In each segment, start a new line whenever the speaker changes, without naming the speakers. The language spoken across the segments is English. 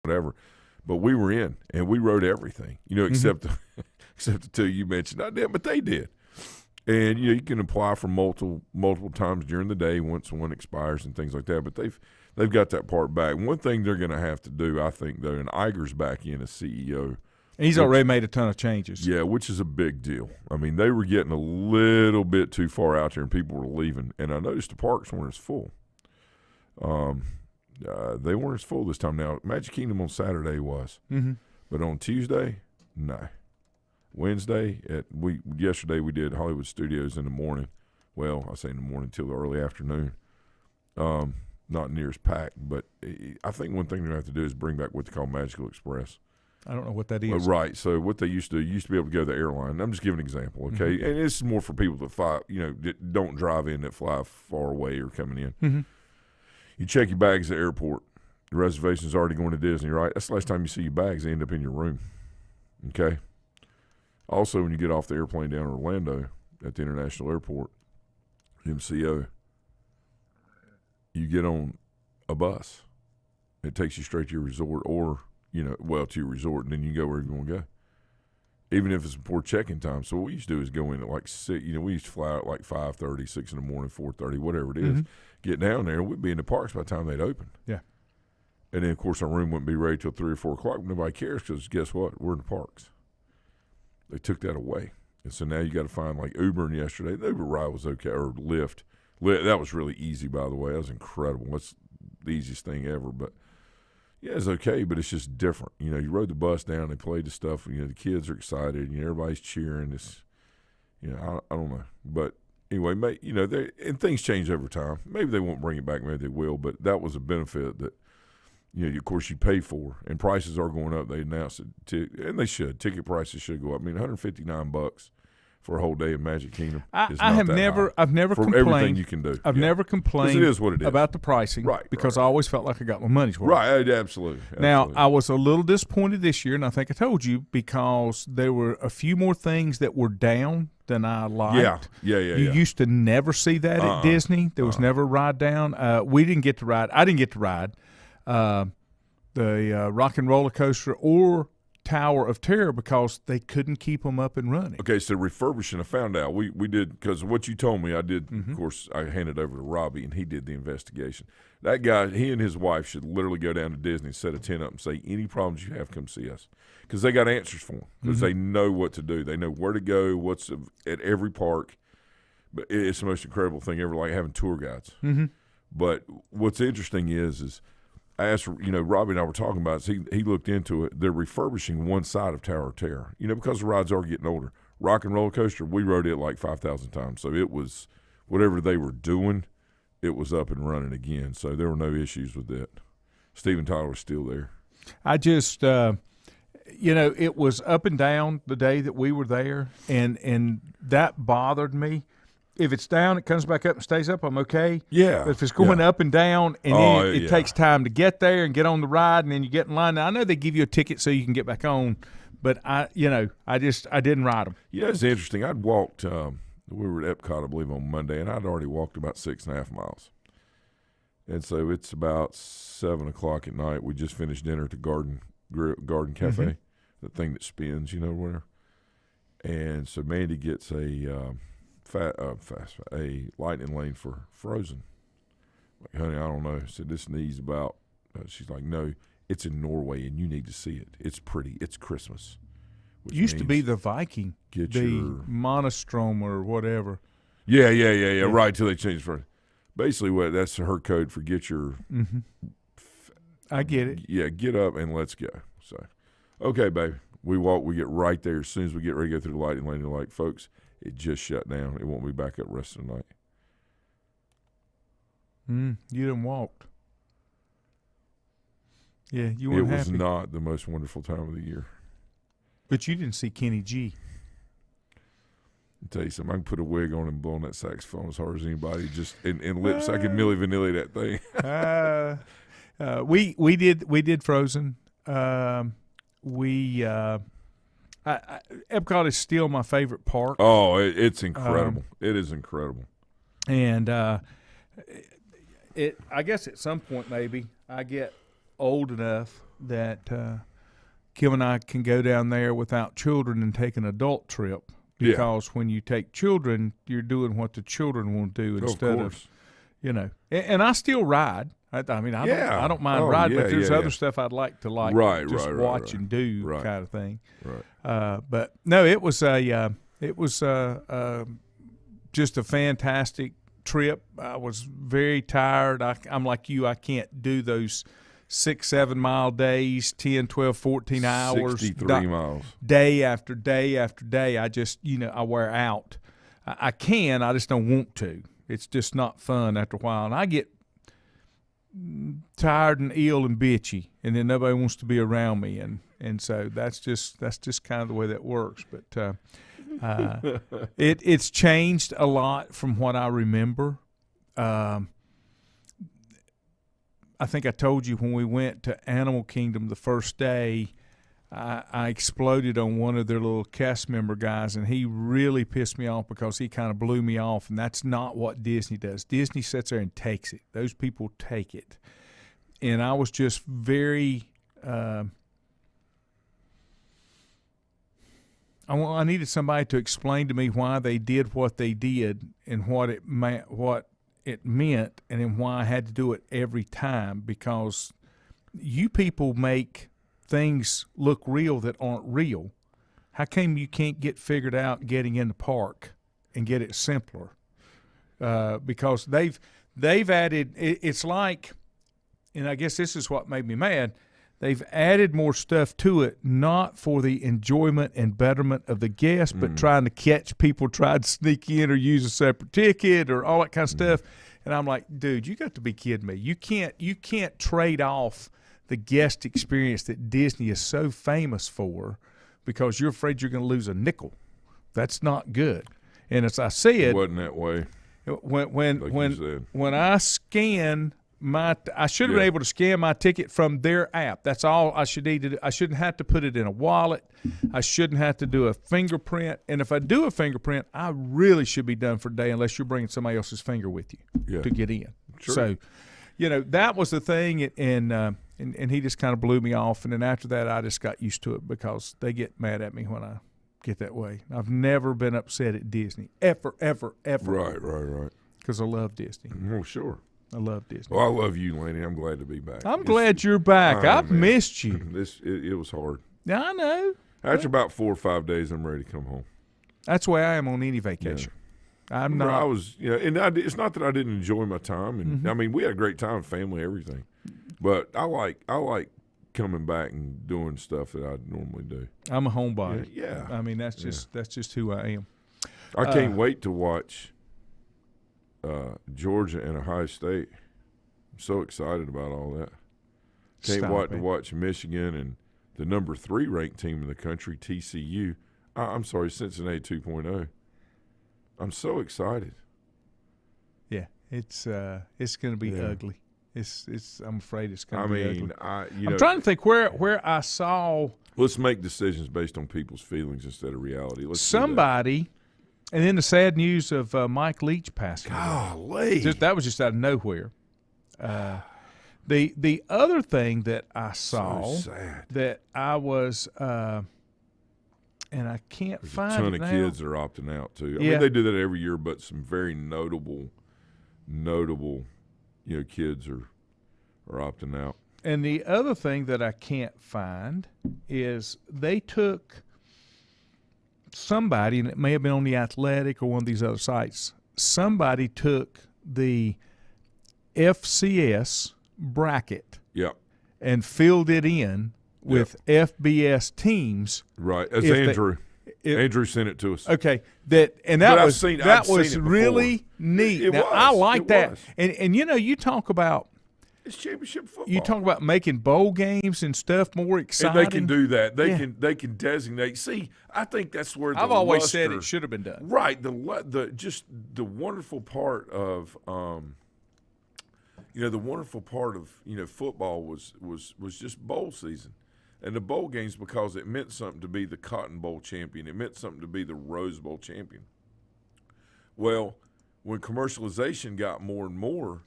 whatever. But we were in, and we rode everything, except except the two you mentioned. I did, but they did. And, you can apply for multiple times during the day once one expires and things like that. But they've got that part back. One thing they're going to have to do, I think, though, and Iger's back in as CEO.
He's already made a ton of changes.
Yeah, which is a big deal. I mean, they were getting a little bit too far out there, and people were leaving. And I noticed the parks weren't as full. They weren't as full this time. Now, Magic Kingdom on Saturday was.
Mm-hmm.
But on Tuesday, no. Wednesday, yesterday we did Hollywood Studios in the morning. Well, I say in the morning till the early afternoon. Not near as packed, but I think one thing they're going to have to do is bring back what they call Magical Express.
I don't know what that is.
Right. So what they used to be able to go to the airline. I'm just giving an example, okay? Mm-hmm. And this is more for people that fly, that don't drive in, that fly far away or coming in.
Mm-hmm.
You check your bags at the airport. The reservation's already going to Disney, right? That's the last time you see your bags. They end up in your room, okay? Also, when you get off the airplane down in Orlando at the international airport, MCO, you get on a bus. It takes you straight to your resort or, to your resort, and then you go wherever you want to go, even if it's before check-in time. So what we used to do is go in at like 6. We used to fly out like 5:30, 6 in the morning, 4:30, whatever it is.
Mm-hmm.
Get down there, and we'd be in the parks by the time they'd open.
Yeah.
And then, of course, our room wouldn't be ready till 3 or 4 o'clock. Nobody cares because guess what? We're in the parks. They took that away. And so now you got to find like Uber. And yesterday, the Uber ride was okay, or Lyft. That was really easy, by the way. That was incredible. That's the easiest thing ever. But, yeah, it's okay, but it's just different. You rode the bus down. They played the stuff. The kids are excited. Everybody's cheering. It's, I don't know. But anyway, and things change over time. Maybe they won't bring it back. Maybe they will. But that was a benefit that, of course, you pay for, and prices are going up. They announced it, and they should. Ticket prices should go up. I mean, $159 for a whole day of Magic Kingdom. I've never
complained.
Everything you can do.
I've never complained.
It is what it is
about the pricing,
right?
Because I always felt like I got my money's worth.
Right, absolutely.
Now I was a little disappointed this year, and I think I told you because there were a few more things that were down than I liked.
Yeah.
You used to never see that at Disney. There was never a ride down. We didn't get to ride. I didn't get to ride. The Rock and Roller Coaster or Tower of Terror because they couldn't keep them up and running.
Okay, so refurbishing, I found out. We did, because what you told me, I did,
Mm-hmm.
of course, I handed over to Robbie, and he did the investigation. That guy, he and his wife should literally go down to Disney, set a tent up, and say, any problems you have, come see us. Because they got answers for them. Because they know what to do. They know where to go, what's at every park. But it's the most incredible thing ever, like having tour guides.
Mm-hmm.
But what's interesting is I asked, Robbie and I were talking about it. He looked into it. They're refurbishing one side of Tower of Terror, because the rides are getting older. Rock and Roller Coaster, we rode it like 5,000 times. So it was whatever they were doing, it was up and running again. So there were no issues with it. Steven Tyler was still there.
I just, it was up and down the day that we were there, and that bothered me. If it's down, it comes back up and stays up, I'm okay.
Yeah.
But if it's going up and down, and then it takes time to get there and get on the ride, and then you get in line. Now, I know they give you a ticket so you can get back on, but I didn't ride them.
Yeah, it's interesting. I'd walked, we were at Epcot, I believe, on Monday, and I'd already walked about 6.5 miles. And so it's about 7 o'clock at night. We just finished dinner at the Garden Cafe, the thing that spins, where. And so Mandy gets a lightning lane for Frozen. Like, honey, I don't know. I said, this needs about, she's like, no, it's in Norway and you need to see it. It's pretty. It's Christmas.
Used to be the Viking,
get
the
your
Monostrom or whatever.
Yeah. Right, till they changed for basically that's her code for get your.
Mm-hmm. I get it.
Yeah, get up and let's go. So, okay, baby. We get right there as soon as we get ready to go through the lightning lane. They're like, folks, it just shut down. It won't be back up the rest of the night.
You done walked. Yeah, you weren't happy.
It was not the most wonderful time of the year.
But you didn't see Kenny G.
I'll tell you something. I can put a wig on and blow on that saxophone as hard as anybody. Just in lips, I can Milli Vanilli that thing.
We did Frozen. Epcot is still my favorite park.
Oh, it's incredible. It is incredible.
And I guess at some point maybe I get old enough that Kim and I can go down there without children and take an adult trip, because when you take children, you're doing what the children want to do instead of And I still ride. I mean, I don't mind riding, but there's other stuff I'd like to watch and do kind of thing.
Right.
But no, it was just a fantastic trip. I was very tired. I'm like you. I can't do those 6-7 mile days, 10, 12, 14 hours,
63 miles,
day after day after day. I just I wear out. I can. I just don't want to. It's just not fun after a while, and I get tired and ill and bitchy, and then nobody wants to be around me, and so that's just kind of the way that works. But it's changed a lot from what I remember. I think I told you when we went to Animal Kingdom the first day, I exploded on one of their little cast member guys, and he really pissed me off because he kind of blew me off, and that's not what Disney does. Disney sits there and takes it. Those people take it. And I was just very I needed somebody to explain to me why they did what they did and what it meant, and then why I had to do it every time, because you people make things look real that aren't real. How come you can't get figured out getting in the park and get it simpler? Because they've added, it's like, and I guess this is what made me mad, they've added more stuff to it, not for the enjoyment and betterment of the guest, but trying to catch people trying to sneak in or use a separate ticket or all that kind of stuff. And I'm like, dude, you got to be kidding me. You can't trade off the guest experience that Disney is so famous for because you're afraid you're going to lose a nickel. That's not good. And as I said,
it wasn't that way.
When I scan I should have been able to scan my ticket from their app. That's all I should need to do. I shouldn't have to put it in a wallet. I shouldn't have to do a fingerprint. And if I do a fingerprint, I really should be done for the day unless you're bringing somebody else's finger with you to get in.
Sure.
So, that was the thing, and he just kind of blew me off. And then after that, I just got used to it because they get mad at me when I get that way. I've never been upset at Disney, ever.
Right.
Because I love Disney.
Oh, sure.
I love Disney.
Well, I love you, Laney. I'm glad to be back.
I'm glad you're back. I've missed you.
It was hard.
Yeah, I know.
After about 4 or 5 days, I'm ready to come home.
That's the way I am on any vacation. Yeah. I'm not.
I was, it's not that I didn't enjoy my time, and I mean, we had a great time, family, everything. But I like coming back and doing stuff that I normally do.
I'm a homebody.
Yeah.
I mean, that's just who I am.
I can't wait to watch Georgia and Ohio State. I'm so excited about all that. Can't wait to watch Michigan and the number 3 ranked team in the country, TCU. I'm sorry, Cincinnati 2.0. I'm so excited.
Yeah, it's going to be ugly. I'm afraid it's going to be ugly. I'm trying to think where I saw.
Let's make decisions based on people's feelings instead of reality.
Somebody. And then the sad news of Mike Leach passing.
Golly.
That was just out of nowhere. The other thing that I saw that I was and I can't find it now.
There's a ton of kids that are opting out too. I mean, they do that every year, but some very notable kids are opting out.
And the other thing that I can't find is they took somebody, and it may have been on The Athletic or one of these other sites, somebody took the FCS bracket and filled it in with FBS teams.
Right. As Andrew sent it to us.
Okay. That was really neat. I like that. And you talk about
it's championship football.
You talk about making bowl games and stuff more exciting.
And they can do that. They can designate. See, I think that's where
I've always said it should have been done.
Right. The wonderful part of the wonderful part of football was just bowl season, and the bowl games, because it meant something to be the Cotton Bowl champion. It meant something to be the Rose Bowl champion. Well, when commercialization got more and more,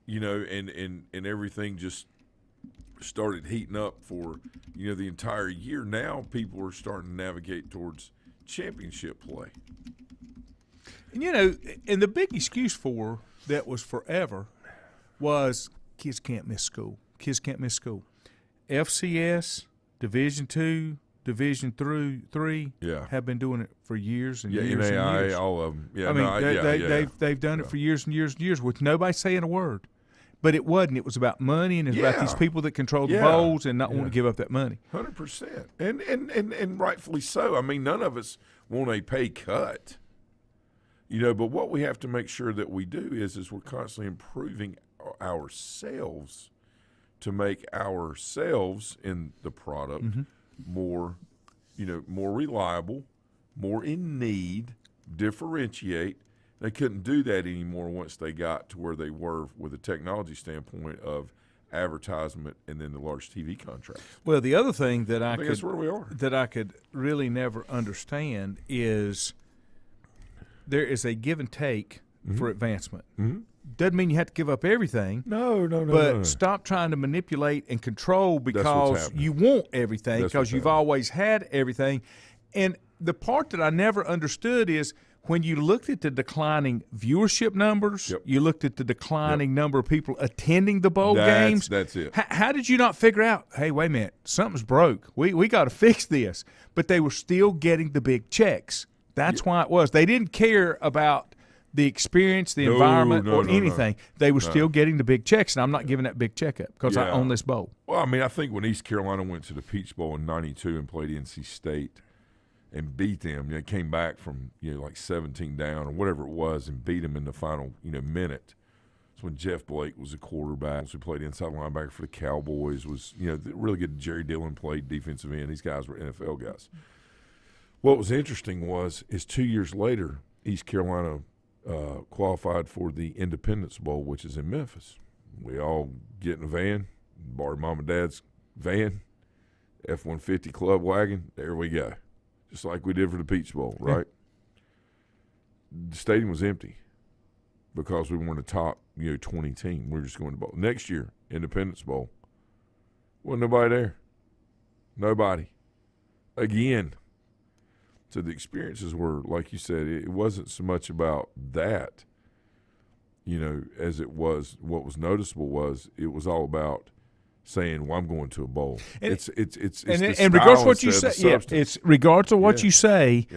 and everything just started heating up for, the entire year. Now people are starting to navigate towards championship play.
And, and the big excuse for that was forever was kids can't miss school. Kids can't miss school. FCS, Division II, Division three have been doing it for years and years and
NAI,
years.
all of them. Yeah,
I mean, they've done it for years and years and years with nobody saying a word. But it wasn't. It was about money, and it was about these people that control the bowls and not want to give up that money.
100%. And rightfully so. I mean, none of us want a pay cut. But what we have to make sure that we do is we're constantly improving ourselves to make ourselves in the product more, more reliable, more in need, differentiate. They couldn't do that anymore once they got to where they were with a technology standpoint of advertisement and then the large TV contracts.
Well, the other thing that I
that's where we are.
That I could really never understand is there is a give and take for advancement. Doesn't mean you have to give up everything.
No.
But stop trying to manipulate and control because you want everything, because you've always had everything. And the part that I never understood is when you looked at the declining viewership numbers, you looked at the declining number of people attending the bowl games.
That's it.
How did you not figure out, hey, wait a minute, something's broke. We got to fix this. But they were still getting the big checks. That's why it was. They didn't care about the experience, the environment, or anything. They were still getting the big checks, and I'm not giving that big check up because I own this bowl.
Well, I mean, I think when East Carolina went to the Peach Bowl in '92 and played NC State and beat them, they came back from like 17 down or whatever it was and beat them in the final minute. That's when Jeff Blake was a quarterback. Who played inside linebacker for the Cowboys. Was really good. Jerry Dillon played defensive end. These guys were NFL guys. What was interesting is 2 years later, East Carolina qualified for the Independence Bowl, which is in Memphis. We all get in a van, borrow mom and dad's van, F-150 club wagon. There we go, just like we did for the Peach Bowl, right? The stadium was empty because we weren't a top 20 team. We were just going to bowl. Next year, Independence Bowl, wasn't nobody there. Nobody. Again. So the experiences were, like you said, it wasn't so much about that, as it was. What was noticeable was it was all about saying, "Well, I'm going to a bowl."
And
it's
and regardless of what you say, it's regardless of what you say,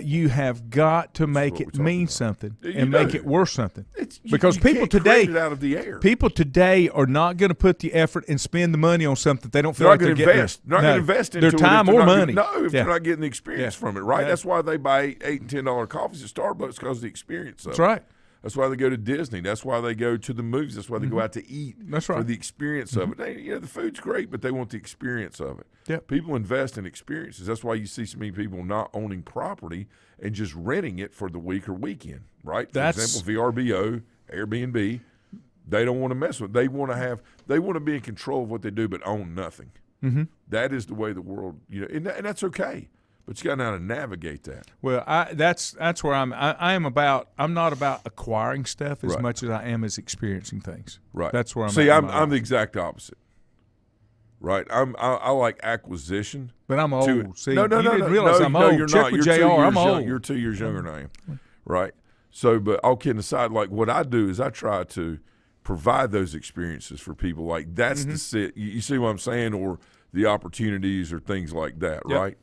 you have got to make it mean something and make it worth something. Because people today,
out of the air.
People today are not going to put the effort and spend the money on something they don't feel like they're getting.
Not going to invest into
their time or money.
If they're not getting the experience from it, right? That's why they buy $8 and $10 coffees at Starbucks because of the experience.
That's right.
That's why they go to Disney. That's why they go to the movies. That's why they go out to eat.
That's right.
For the experience of it. The food's great, but they want the experience of it.
Yep.
People invest in experiences. That's why you see so many people not owning property and just renting it for the week or weekend, right? For example, VRBO, Airbnb, they don't want to mess with it. They want to be in control of what they do but own nothing. That is the way the world, and that's okay. But you got to know how to navigate that.
Well, that's where I'm. I'm not about acquiring stuff as much as I am as experiencing things.
Right.
That's where I'm.
See, I'm the exact opposite. Right. I like acquisition.
But I'm old.
No.
You didn't realize I'm old.
You're
Check
not.
with
You're
JR. I'm old.
You're 2 years younger than I am. Right. So, but all kidding aside, like what I do is I try to provide those experiences for people. Like that's the sit. You see what I'm saying, or the opportunities or things like that, right?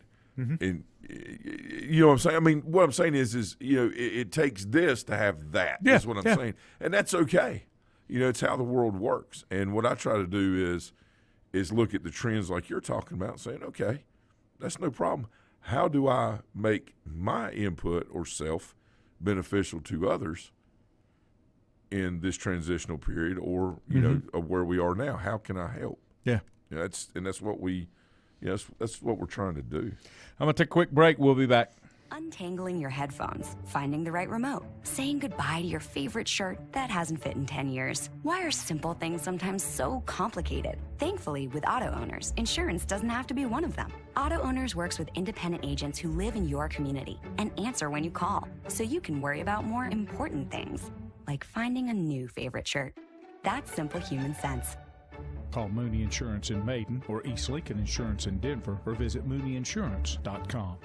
And you know what I'm saying? I mean, what I'm saying is it takes this to have that. That's what I'm saying. And that's okay. It's how the world works. And what I try to do is look at the trends like you're talking about, saying, okay, that's no problem. How do I make my input or self beneficial to others in this transitional period or, of where we are now? How can I help?
Yeah.
That's what we that's what we're trying to do.
I'm going to take a quick break. We'll be back.
Untangling your headphones, finding the right remote, saying goodbye to your favorite shirt that hasn't fit in 10 years. Why are simple things sometimes so complicated? Thankfully, with auto owners, insurance doesn't have to be one of them. Auto Owners works with independent agents who live in your community and answer when you call, so you can worry about more important things, like finding a new favorite shirt. That's simple human sense.
Call Mooney Insurance in Maiden or East Lincoln Insurance in Denver or visit mooneyinsurance.com.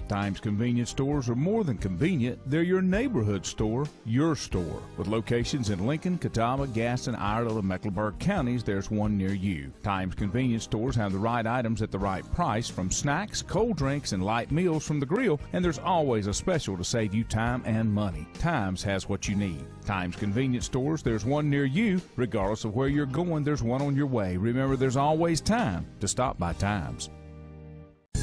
Times convenience stores are more than convenient. They're your neighborhood store, your store. With locations in Lincoln, Catawba, Gaston, Iredell, and Mecklenburg counties, there's one near you. Times convenience stores have the right items at the right price, from snacks, cold drinks, and light meals from the grill, and there's always a special to save you time and money. Times has what you need. Times convenience stores, there's one near you. Regardless of where you're going, there's one on your way. Remember, there's always time to stop by Times.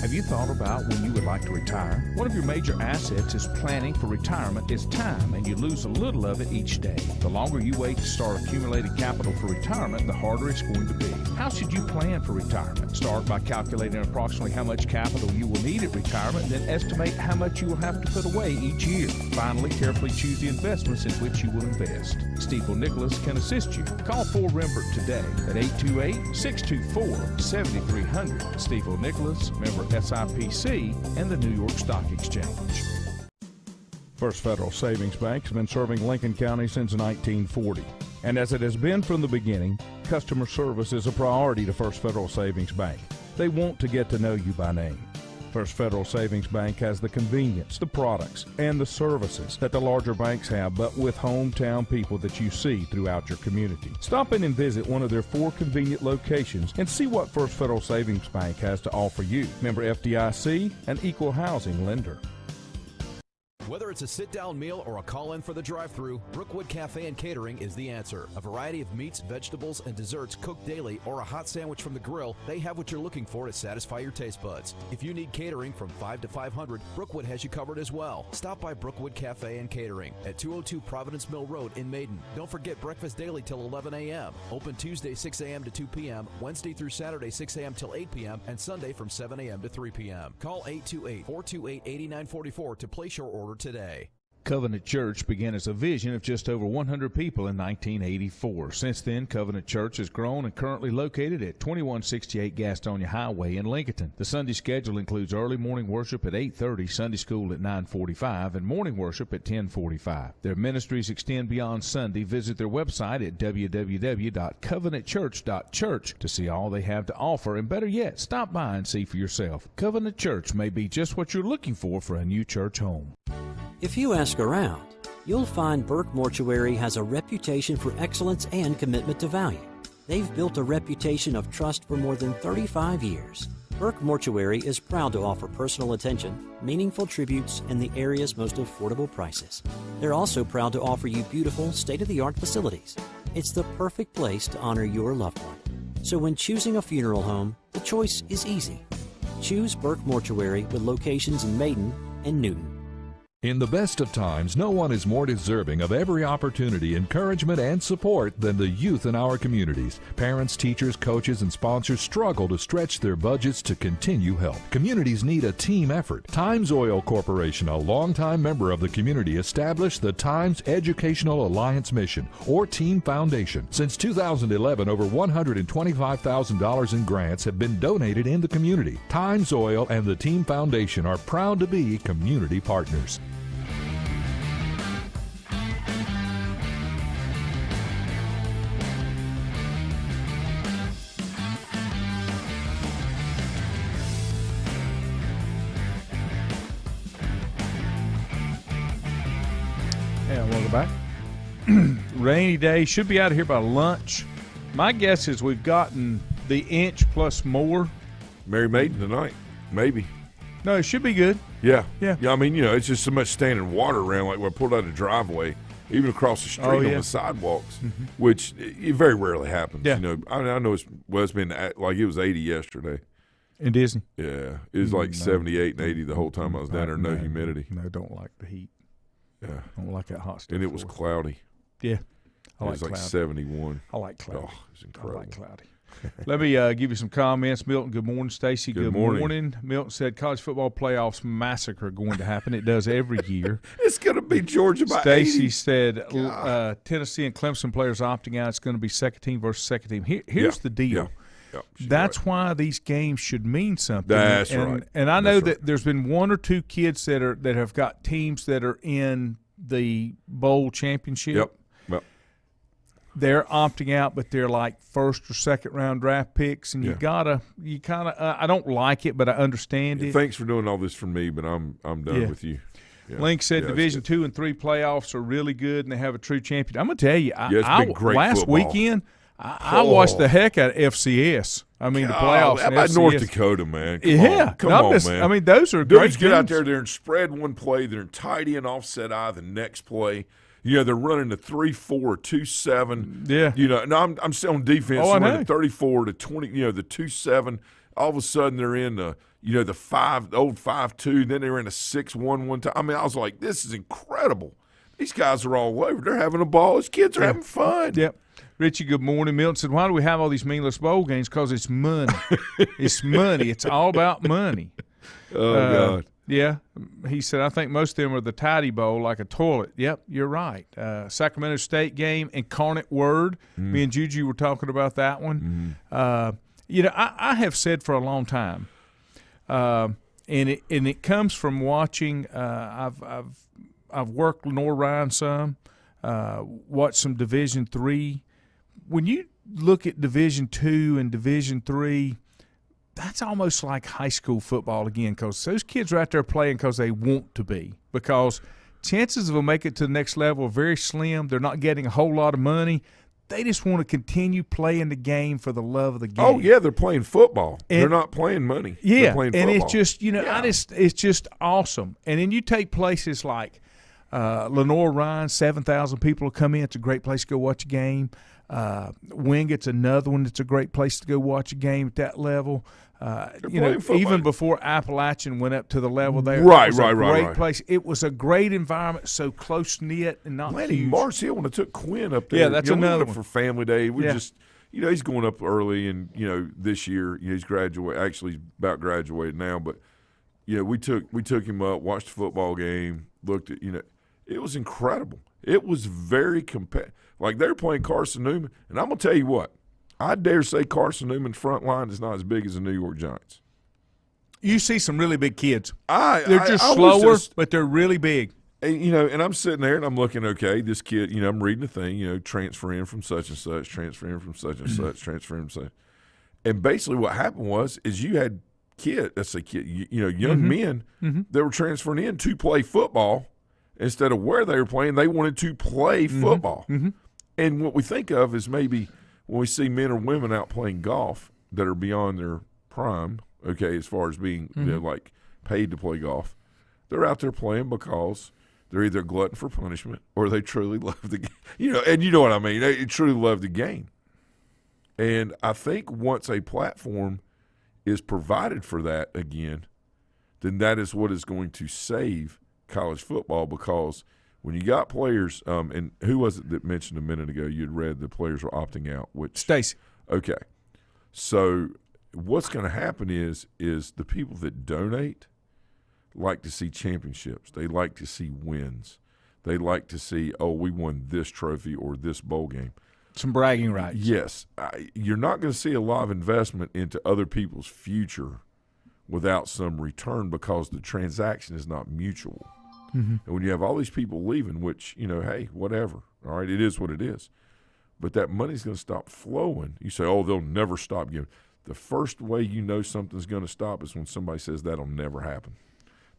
Have you thought about when you would like to retire? One of your major assets is planning for retirement is time, and you lose a little of it each day. The longer you wait to start accumulating capital for retirement, the harder it's going to be. How should you plan for retirement? Start by calculating approximately how much capital you will need at retirement, then estimate how much you will have to put away each year. Finally, carefully choose the investments in which you will invest. Steve Nicholas can assist you. Call 4 Rembert today at 828-624-7300. Steve Nicholas, member SIPC, and the New York Stock Exchange. First Federal Savings Bank has been serving Lincoln County since 1940. And as it has been from the beginning, customer service is a priority to First Federal Savings Bank. They want to get to know you by name. First Federal Savings Bank has the convenience, the products, and the services that the larger banks have, but with hometown people that you see throughout your community. Stop in and visit one of their 4 convenient locations and see what First Federal Savings Bank has to offer you. Member FDIC, an equal housing lender.
Whether it's a sit-down meal or a call-in for the drive-thru, Brookwood Cafe and Catering is the answer. A variety of meats, vegetables, and desserts cooked daily, or a hot sandwich from the grill, they have what you're looking for to satisfy your taste buds. If you need catering from 5 to 500, Brookwood has you covered as well. Stop by Brookwood Cafe and Catering at 202 Providence Mill Road in Maiden. Don't forget breakfast daily till 11 a.m. Open Tuesday 6 a.m. to 2 p.m., Wednesday through Saturday 6 a.m. till 8 p.m., and Sunday from 7 a.m. to 3 p.m. Call 828-428-8944 to place your order today.
Covenant Church began as a vision of just over 100 people in 1984. Since then, Covenant Church has grown and currently located at 2168 Gastonia Highway in Lincoln. The Sunday schedule includes early morning worship at 8:30, Sunday school at 9:45, and morning worship at 10:45. Their ministries extend beyond Sunday. Visit their website at www.covenantchurch.church to see all they have to offer, and better yet, stop by and see for yourself. Covenant Church may be just what you're looking for a new church home.
If you ask around, you'll find Burke Mortuary has a reputation for excellence and commitment to value. They've built a reputation of trust for more than 35 years. Burke Mortuary is proud to offer personal attention, meaningful tributes, and the area's most affordable prices. They're also proud to offer you beautiful, state-of-the-art facilities. It's the perfect place to honor your loved one. So when choosing a funeral home, the choice is easy. Choose Burke Mortuary with locations in Maiden and Newton.
In the best of times, no one is more deserving of every opportunity, encouragement, and support than the youth in our communities. Parents, teachers, coaches, and sponsors struggle to stretch their budgets to continue help. Communities need a team effort. Times Oil Corporation, a longtime member of the community, established the Times Educational Alliance Mission, or Team Foundation. Since 2011, over $125,000 in grants have been donated in the community. Times Oil and the Team Foundation are proud to be community partners.
Welcome back. Rainy day. Should be out of here by lunch. My guess is we've gotten the inch plus more.
Mary Maiden tonight, maybe.
No, it should be good.
Yeah.
Yeah.
I mean, it's just so much standing water around, like when I pulled out of the driveway, even across the street on the sidewalks, which it very rarely happens.
Yeah.
I know it's been like it was 80 yesterday.
In Disney?
Yeah. It was like 78 and 80 the whole time I was down there, no humidity.
No, don't like the heat.
Yeah.
Don't like that hot stuff.
And it was cloudy.
Yeah.
It was like 71.
I like cloudy.
Oh, it was incredible.
I like cloudy. Let me give you some comments. Milton, good morning. Stacy, good morning. Milton said college football playoffs massacre going to happen. It does every year.
It's going to be Georgia by
Stacy
80.
said Tennessee and Clemson players opting out. It's going to be second team versus second team. Here's the deal.
Yeah.
That's why these games should mean something.
That's right.
And I know that there's been one or two kids that have got teams that are in the bowl championship.
Yep.
they're opting out, but they're like first or second round draft picks, and you kind of I don't like it, but I understand it.
Thanks for doing all this for me, but I'm done with you. Yeah.
Link said Division II and III playoffs are really good, and they have a true champion. I'm going to tell you,
it's been great
last
football.
Weekend, I watched the heck out of FCS. I mean, the playoffs.
How about
FCS.
North Dakota, man? Come on, man.
I mean, those are
Dudes
great
get out
games.
there and spread one play. They're in tight end offset eye the next play. You know, they're running the 3-4, 2-7.
Yeah.
You know, and I'm still on defense.
Oh, I know.
Running 34 to 20. You know, the 2-7. All of a sudden, they're in the the 5-2. Then they're in a 6-1 one time. I mean, I was like, this is incredible. These guys are all over. They're having a ball. These kids are having fun.
Yep. Richie, good morning. Milton said, why do we have all these meaningless bowl games? Because it's money. It's money. It's all about money.
Oh, God.
Yeah. He said, I think most of them are the tidy bowl, like a toilet. Yep, you're right. Sacramento State game, Incarnate Word. Me and Juju were talking about that one. I have said for a long time, and it comes from watching. I've worked Lenore Ryan some, watched some Division III. When you look at Division II and Division III, that's almost like high school football again, because those kids are out there playing because they want to be. Because chances of them make it to the next level are very slim. They're not getting a whole lot of money. They just want to continue playing the game for the love of the game.
Oh, yeah, they're playing football. They're not playing money.
Yeah,
they're playing football.
And it's just, it's just awesome. And then you take places like Lenore Ryan, 7,000 people will come in. It's a great place to go watch a game. Wingett's another one that's a great place to go watch a game at that level. Even before Appalachian went up to the level there,
right.
Great place. It was a great environment, so close knit and not huge.
Mars Hill, when I took Quinn up there,
yeah, that's another
we went
one
up for family day. We just, he's going up early, and this year, he's graduated. Actually, he's about graduated now, but we took him up, watched the football game, looked at it was incredible. It was very competitive. Like, they were playing Carson Newman, and I'm gonna tell you what. I dare say Carson Newman's front line is not as big as the New York Giants.
You see some really big kids.
They're
just slower, but they're really big.
And I'm sitting there and I'm looking, okay, this kid, I'm reading the thing, transfer in from such and such, transfer in from such and such, transfer in from such. And basically what happened is you had young men that were transferring in to play football instead of where they were playing. They wanted to play football. And what we think of is maybe – when we see men or women out playing golf that are beyond their prime, okay, as far as being like paid to play golf, they're out there playing because they're either a glutton for punishment or they truly love the game. And you know what I mean. They truly love the game. And I think once a platform is provided for that again, then that is what is going to save college football, because when you got players, and who was it that mentioned a minute ago you had read the players were opting out?
Stacy.
Okay. So what's going to happen is the people that donate like to see championships. They like to see wins. They like to see, we won this trophy or this bowl game.
Some bragging rights.
Yes. You're not going to see a lot of investment into other people's future without some return, because the transaction is not mutual. And when you have all these people leaving, which, hey, whatever, all right, it is what it is. But that money's going to stop flowing. You say, they'll never stop giving. The first way you know something's going to stop is when somebody says that'll never happen.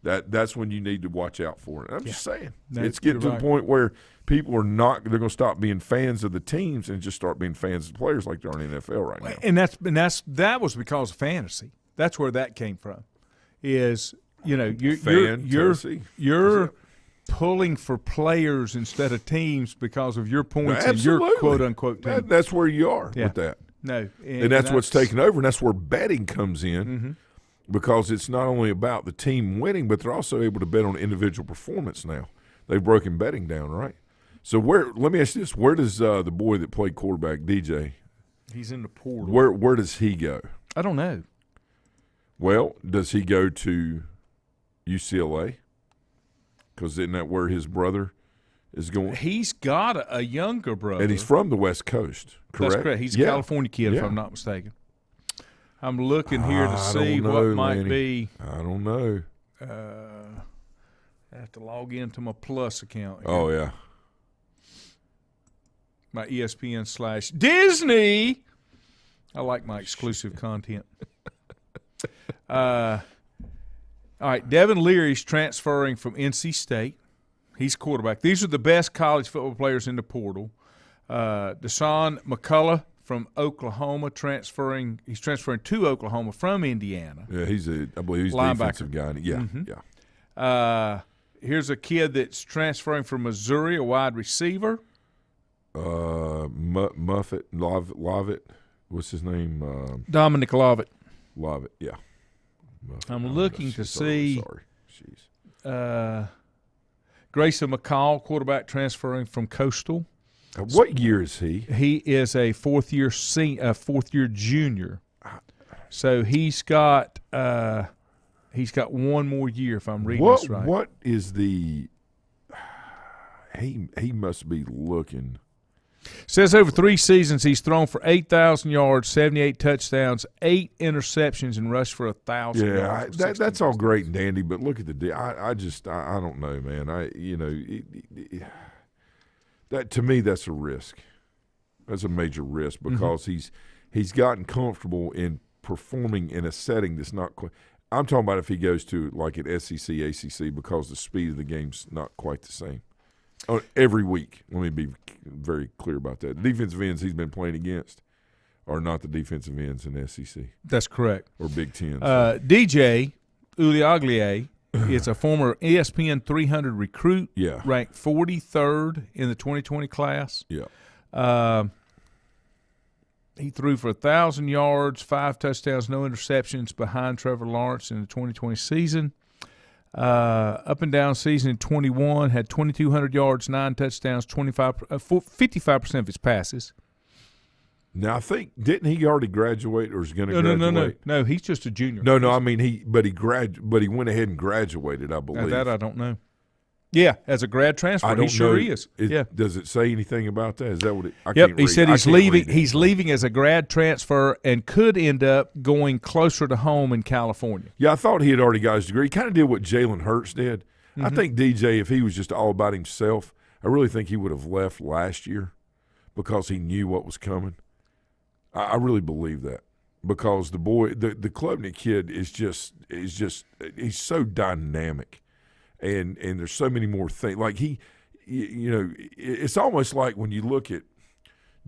That's when you need to watch out for it. I'm just saying. It's getting to the point where people are not – they're going to stop being fans of the teams and just start being fans of the players like they are in the NFL right now.
And that was because of fantasy. That's where that came from, is – you're pulling for players instead of teams because of your points and your quote-unquote team.
That's where you are with that.
No,
and that's what's taken over, and that's where betting comes in, because it's not only about the team winning, but they're also able to bet on individual performance now. They've broken betting down, right? So let me ask you this. Where does the boy that played quarterback, DJ?
He's in the portal.
Where does he go?
I don't know.
Well, does he go to UCLA? Because isn't that where his brother is going?
He's got a younger brother.
And he's from the West Coast, correct?
That's correct. He's a California kid, if I'm not mistaken. I'm looking here to see what might be.
I don't know.
I have to log into my Plus account here.
Oh, yeah.
My ESPN/Disney. I like my exclusive content. All right, Devin Leary's transferring from NC State. He's quarterback. These are the best college football players in the portal. Deshaun McCullough from Oklahoma He's transferring to Oklahoma from Indiana.
Yeah, I believe he's a defensive guy. Yeah,
yeah. Here's a kid that's transferring from Missouri, a wide receiver.
Lovitt. What's his name?
Dominic Lovitt.
Lovitt, yeah.
I'm looking to see.
Sorry. Jeez.
Grayson McCall, quarterback transferring from Coastal.
What year is he?
He is a fourth year junior. So he's got one more year if I'm reading this right.
What is the? He must be looking.
Says over 3 seasons he's thrown for 8,000 yards, 78 touchdowns, 8 interceptions, and rushed for 1,000 yards.
Yeah, that's all great and dandy, but look at the. I don't know, man. That to me that's a risk. That's a major risk because he's gotten comfortable in performing in a setting that's not quite. I'm talking about if he goes to like an SEC, ACC, because the speed of the game's not quite the same. Every week, let me be very clear about that. The defensive ends he's been playing against are not the defensive ends in the SEC.
That's correct.
Or Big Ten.
DJ Uliaglier is a former ESPN 300 recruit, ranked 43rd in the 2020 class.
Yeah.
He threw for 1,000 yards, 5 touchdowns, no interceptions behind Trevor Lawrence in the 2020 season. Up and down season in 21, had 2,200 yards, 9 touchdowns, 55% of his passes.
Now I think didn't he already graduate or is going to graduate?
No, he's just a junior.
No, I mean he went ahead and graduated, I believe.
Now that I don't know. Yeah, as a grad transfer, he sure is. Yeah.
Does it say anything about that? Is that what it?
Yep. He said he's leaving. He's leaving as a grad transfer and could end up going closer to home in California.
Yeah, I thought he had already got his degree. He kind of did what Jalen Hurts did. I think DJ, if he was just all about himself, I really think he would have left last year because he knew what was coming. I really believe that because the boy, the Klubnik kid is just he's so dynamic. And there's so many more things. Like it's almost like when you look at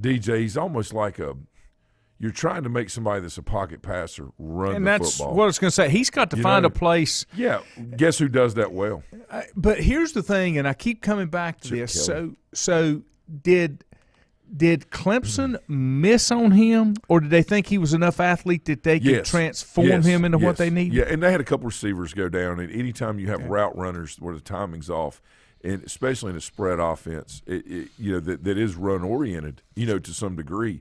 DJ, he's almost like you're trying to make somebody that's a pocket passer run
and
the
that's
football.
What I was going to say. He's got to find a place.
Yeah. Guess who does that well?
But here's the thing, and I keep coming back to this.
Kelly.
So did Clemson miss on him, or did they think he was enough athlete that they could transform him into what they need?
Yeah, and they had a couple receivers go down, and anytime you have route runners where the timing's off, and especially in a spread offense, that is run oriented, to some degree.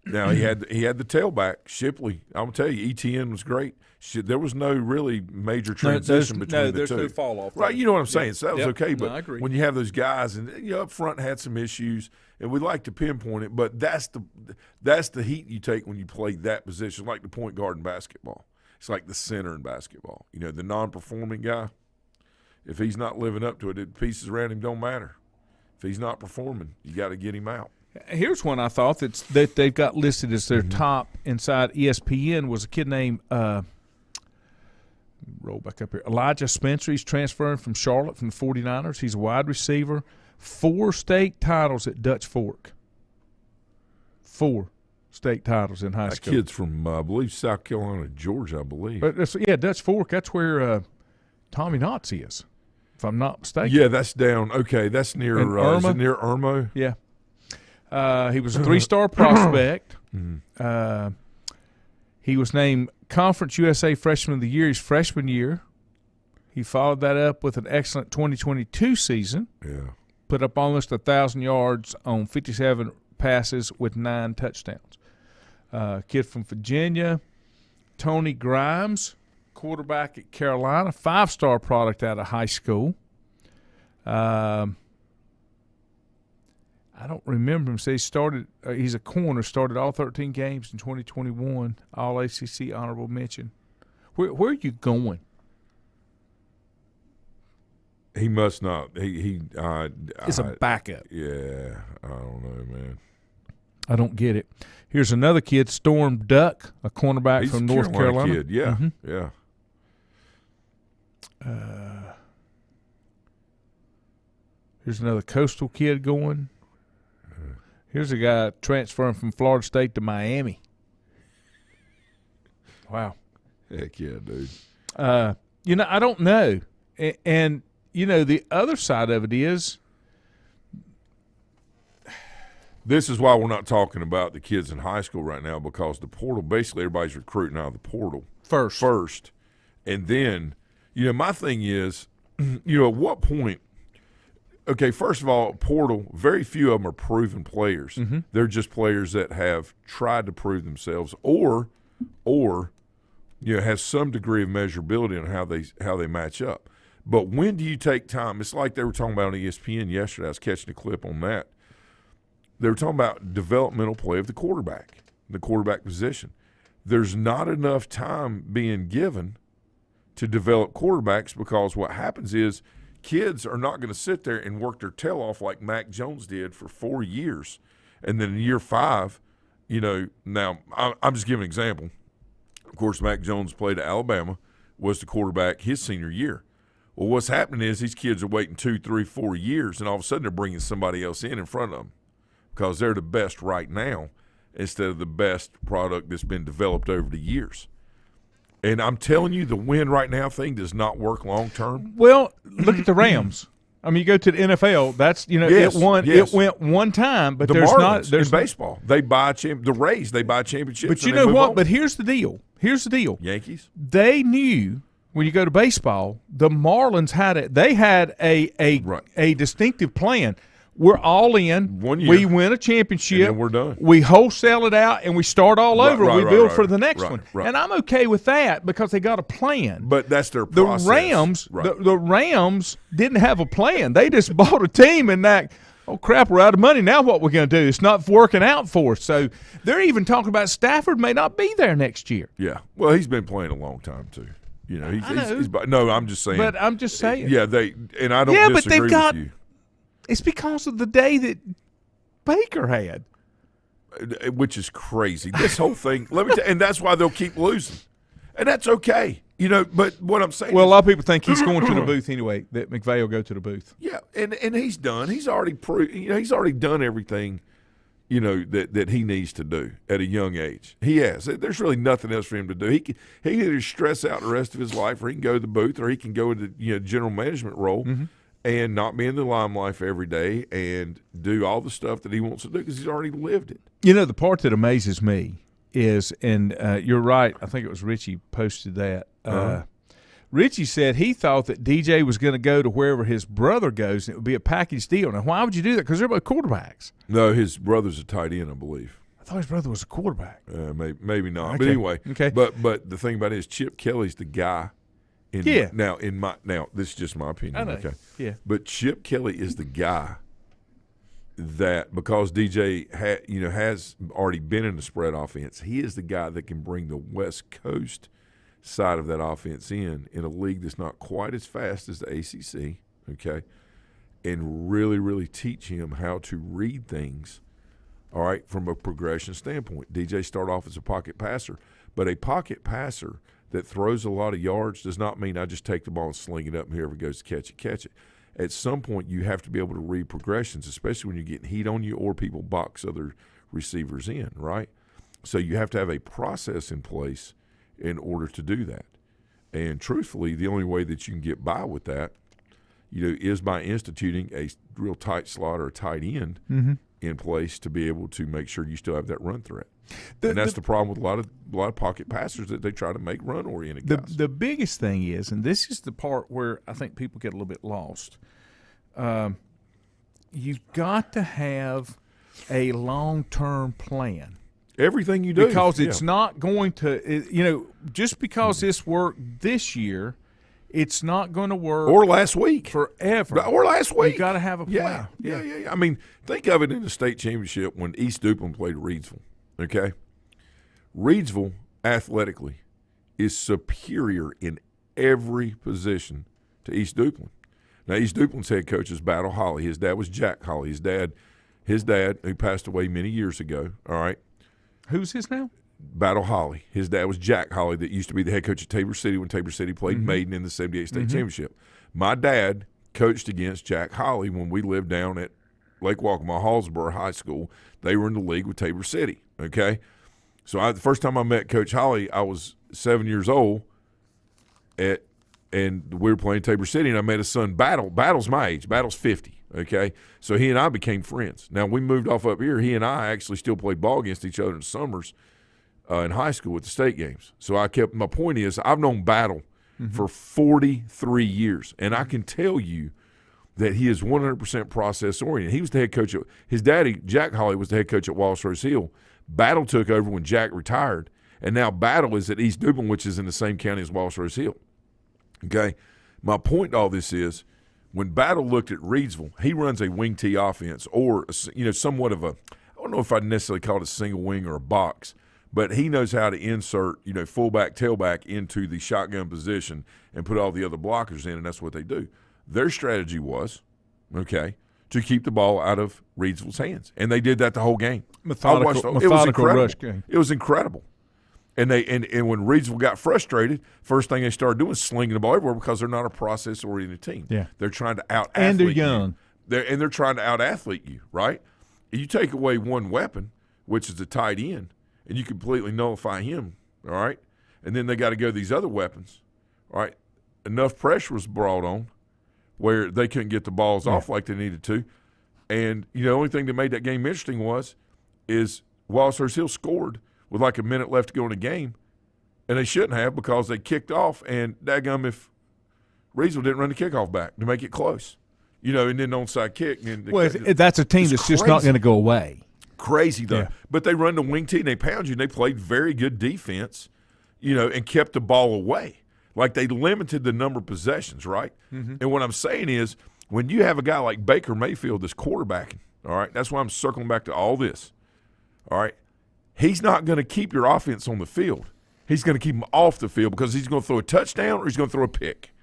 Now he had the tailback Shipley. I'm gonna tell you, ETN was great. There was no really major transition between the two.
There's no fall off.
Right, you know what I'm saying. So that was okay. But
I agree.
when you have those guys, and up front had some issues, and we like to pinpoint it, but that's the heat you take when you play that position, like the point guard in basketball. It's like the center in basketball. The non-performing guy. If he's not living up to it, the pieces around him don't matter. If he's not performing, you got to get him out.
Here's one I thought that they've got listed as their top inside ESPN was a kid named roll back up here. Elijah Spencer. He's transferring from Charlotte from the 49ers. He's a wide receiver. 4 state titles at Dutch Fork. 4 state titles in high school.
That kid's from, I believe, South Carolina, Georgia, I believe.
But Dutch Fork. That's where Tommy Knotts is, if I'm not mistaken.
Yeah, that's down. Okay, that's near
Irma.
Is it near Irmo?
Yeah. He was a 3-star prospect. He was named Conference USA Freshman of the Year his freshman year. He followed that up with an excellent 2022 season.
Yeah.
Put up almost 1,000 yards on 57 passes with 9 touchdowns. Kid from Virginia, Tony Grimes, quarterback at Carolina, 5-star product out of high school. I don't remember him. So he's a corner, started all 13 games in 2021, all ACC honorable mention. Where are you going?
He must not.
It's a backup.
Yeah, I don't know, man.
I don't get it. Here's another kid, Storm Duck, a cornerback
He's
from
a
North Carolina.
kid. Yeah,
Mhm.
yeah.
Here's another Coastal kid going. Here's a guy transferring from Florida State to Miami. Wow.
Heck yeah, dude.
I don't know. And the other side of it is
this is why we're not talking about the kids in high school right now, because the portal, basically everybody's recruiting out of the portal first. And then, my thing is, at what point, okay, first of all, portal, very few of them are proven players.
Mm-hmm.
They're just players that have tried to prove themselves or has some degree of measurability on how they match up. But when do you take time? It's like they were talking about on ESPN yesterday. I was catching a clip on that. They were talking about developmental play of the quarterback position. There's not enough time being given to develop quarterbacks, because what happens is kids are not going to sit there and work their tail off like Mac Jones did for 4 years. And then in year 5, now I'm just giving an example. Of course, Mac Jones played at Alabama, was the quarterback his senior year. Well, what's happening is these kids are waiting 2, 3, 4 years, and all of a sudden they're bringing somebody else in front of them because they're the best right now instead of the best product that's been developed over the years. And I'm telling you, the win right now thing does not work long term.
Well, look at the Rams. I mean, you go to the NFL. That's
Yes,
it won.
yes.
It went one time, but
The
there's
Marlins
not. There's
in baseball. They buy the Rays. They buy championships.
But you
and they
know
move
what?
on.
But here's the deal.
Yankees.
They knew when you go to baseball, the Marlins had it. They had a distinctive plan. We're all in.
1 year.
We win a championship.
And then we're done.
We wholesale it out and we start all over. We build for the next
right,
one.
right.
And I'm okay with that because they got a plan.
But that's their
The
process.
Rams,
Right.
the Rams didn't have a plan. They just bought a team and oh crap, we're out of money. Now what we're going to do? It's not working out for us. So they're even talking about Stafford may not be there next year.
Yeah. Well, he's been playing a long time too. No, I'm just saying.
But I'm just saying.
Yeah, and I don't
Yeah, but
disagree
they've got-
with you.
It's because of the day that Baker had.
Which is crazy. This whole thing, and that's why they'll keep losing. And that's okay. But what I'm saying
Well, a
is,
lot of people think he's going to the booth anyway, that McVay will go to the booth.
yeah, and he's done. He's already he's already done everything, that he needs to do at a young age. He has. There's really nothing else for him to do. He can either stress out the rest of his life, or he can go to the booth, or he can go into general management role and not be in the limelight every day and do all the stuff that he wants to do because he's already lived it.
The part that amazes me is, and you're right, I think it was Richie posted that. Richie said he thought that DJ was going to go to wherever his brother goes and it would be a package deal. Now, why would you do that? Because they're both quarterbacks.
No, his brother's a tight end, I believe.
I thought his brother was a quarterback.
Maybe not.
Okay.
But anyway,
Okay.
But the thing about it is Chip Kelly's the guy.
Yeah.
Now this is just my opinion.
I know.
Okay.
Yeah.
But Chip Kelly is the guy that, because DJ has already been in the spread offense, he is the guy that can bring the West Coast side of that offense in a league that's not quite as fast as the ACC, okay, and really, really teach him how to read things, all right, from a progression standpoint. DJ started off as a pocket passer, but a pocket passer that throws a lot of yards does not mean I just take the ball and sling it up and whoever goes to catch it. At some point, you have to be able to read progressions, especially when you're getting heat on you or people box other receivers in, right? So you have to have a process in place in order to do that. And truthfully, the only way that you can get by with that, is by instituting a real tight slot or a tight end in place to be able to make sure you still have that run threat. And that's the problem with a lot of pocket passers, that they try to make run-oriented guys.
The biggest thing is, and this is the part where I think people get a little bit lost, you've got to have a long-term plan.
Everything you do.
Because it's not going to, just because this worked this year, it's not going to work.
Or last week.
Forever.
Or last week.
You got to have a plan.
Yeah. I mean, think of it in the state championship when East Duplin played Reedsville, okay? Reedsville, athletically, is superior in every position to East Duplin. Now, East Duplein's head coach is Battle Holly. His dad was Jack Holly. His dad, who passed away many years ago, all right?
Who's his now?
Battle Holly. His dad was Jack Holly that used to be the head coach at Tabor City when Tabor City played Maiden in the 78 state championship. My dad coached against Jack Holly when we lived down at Lake Waccamaw, Hallsboro High School. They were in the league with Tabor City, okay? So the first time I met Coach Holly, I was 7 years old, and we were playing Tabor City, and I met his son Battle. Battle's my age. Battle's 50, okay? So he and I became friends. Now, we moved off up here. He and I actually still played ball against each other in summers in high school at the state games. So my point is, I've known Battle for 43 years, and I can tell you that he is 100% process-oriented. He was the head coach. His daddy, Jack Holly, was the head coach at Wallace Rose Hill. Battle took over when Jack retired, and now Battle is at East Duplin, which is in the same county as Wallace Rose Hill. Okay? My point to all this is, when Battle looked at Reidsville, he runs a wing T offense, or somewhat of a, I don't know if I'd necessarily call it a single wing or a box, but he knows how to insert, fullback, tailback into the shotgun position and put all the other blockers in, and that's what they do. Their strategy was, to keep the ball out of Reidsville's hands, and they did that the whole game.
Methodical rush game.
It was incredible. And when Reidsville got frustrated, first thing they started doing is slinging the ball everywhere because they're not a process-oriented team.
Yeah.
They're trying to out-athlete you.
And they're young.
They're trying to out-athlete you, right? You take away one weapon, which is the tight end, and you completely nullify him, all right? And then they got to go to these other weapons, all right? Enough pressure was brought on where they couldn't get the balls off like they needed to. And, the only thing that made that game interesting is Wallace Rose Hill scored with like a minute left to go in the game, and they shouldn't have because they kicked off, and daggum if Reidsville didn't run the kickoff back to make it close, and then onside kick.
That's a team that's just not going to go away.
Crazy, though. Yeah. But they run the wing T, and they pound you, and they played very good defense, and kept the ball away. Like they limited the number of possessions, right? Mm-hmm. And what I'm saying is when you have a guy like Baker Mayfield that's quarterbacking, all right, that's why I'm circling back to all this, all right, he's not going to keep your offense on the field. He's going to keep them off the field because he's going to throw a touchdown or he's going to throw a pick,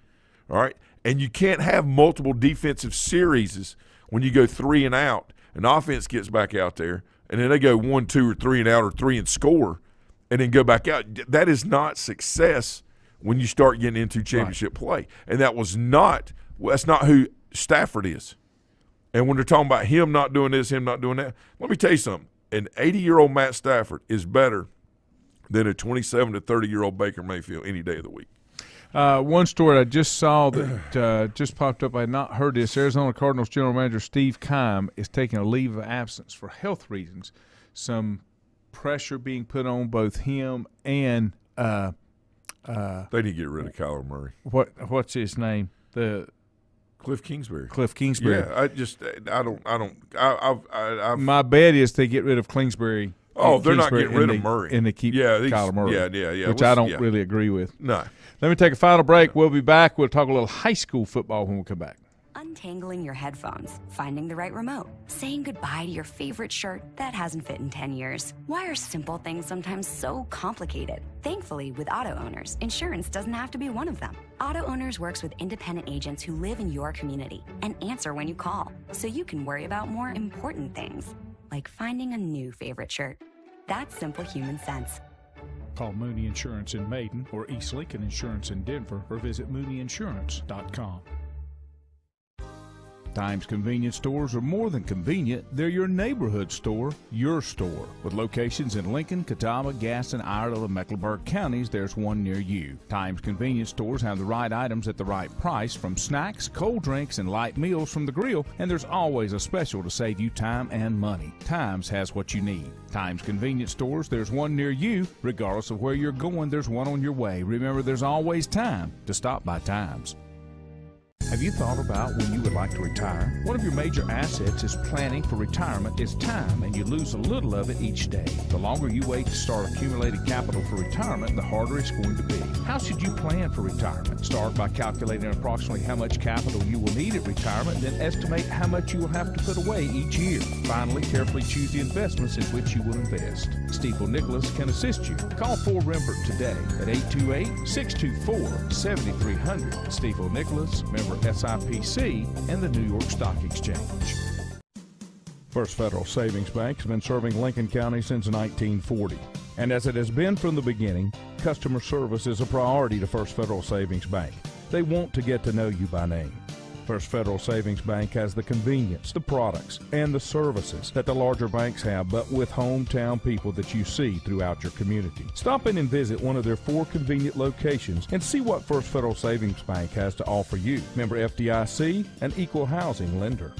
all right? And you can't have multiple defensive series when you go 3 and out. An offense gets back out there, and then they go 1, 2, or 3 and out or 3 and score and then go back out. That is not success when you start getting into championship play. And that's not who Stafford is. And when they're talking about him not doing this, him not doing that, let me tell you something. An 80-year-old Matt Stafford is better than a 27 to 30-year-old Baker Mayfield any day of the week.
One story I just saw that just popped up, I had not heard this. Arizona Cardinals general manager Steve Keim is taking a leave of absence for health reasons. Some pressure being put on both him and
they need to get rid of Kyler Murray.
What's his name?
Cliff Kingsbury.
Cliff Kingsbury.
Yeah,
my bet is they get rid of Kingsbury.
Oh, they're not getting rid of Murray.
And they keep Kyler Murray.
Yeah.
Which I don't really agree with.
No.
Let me take a final break. We'll be back. We'll talk a little high school football when we come back.
Untangling your headphones, finding the right remote, saying goodbye to your favorite shirt that hasn't fit in 10 years. Why are simple things sometimes so complicated? Thankfully, with auto owners, insurance doesn't have to be one of them. Auto Owners works with independent agents who live in your community and answer when you call, so you can worry about more important things, like finding a new favorite shirt. That's simple human sense.
Call Mooney Insurance in Maiden or East Lincoln Insurance in Denver or visit mooneyinsurance.com.
Times convenience stores are more than convenient. They're your neighborhood store, your store. With locations in Lincoln, Catawba, Gaston, Iredell, and Mecklenburg counties, there's one near you. Times convenience stores have the right items at the right price, from snacks, cold drinks, and light meals from the grill, and there's always a special to save you time and money. Times has what you need. Times convenience stores, there's one near you. Regardless of where you're going, there's one on your way. Remember, there's always time to stop by Times. Have you thought about when you would like to retire? One of your major assets is planning for retirement is time, and you lose a little of it each day. The longer you wait to start accumulating capital for retirement, the harder it's going to be. How should you plan for retirement? Start by calculating approximately how much capital you will need at retirement, then estimate how much you will have to put away each year. Finally, carefully choose the investments in which you will invest. Stiefel Nicholas can assist you. Call Ford Rembert today at 828-624-7300. Stiefel Nicholas, member SIPC, and the New York Stock Exchange.
First Federal Savings Bank has been serving Lincoln County since 1940. And as it has been from the beginning, customer service is a priority to First Federal Savings Bank. They want to get to know you by name. First Federal Savings Bank has the convenience, the products, and the services that the larger banks have, but with hometown people that you see throughout your community. Stop in and visit one of their 4 convenient locations and see what First Federal Savings Bank has to offer you. Member FDIC, an equal housing lender.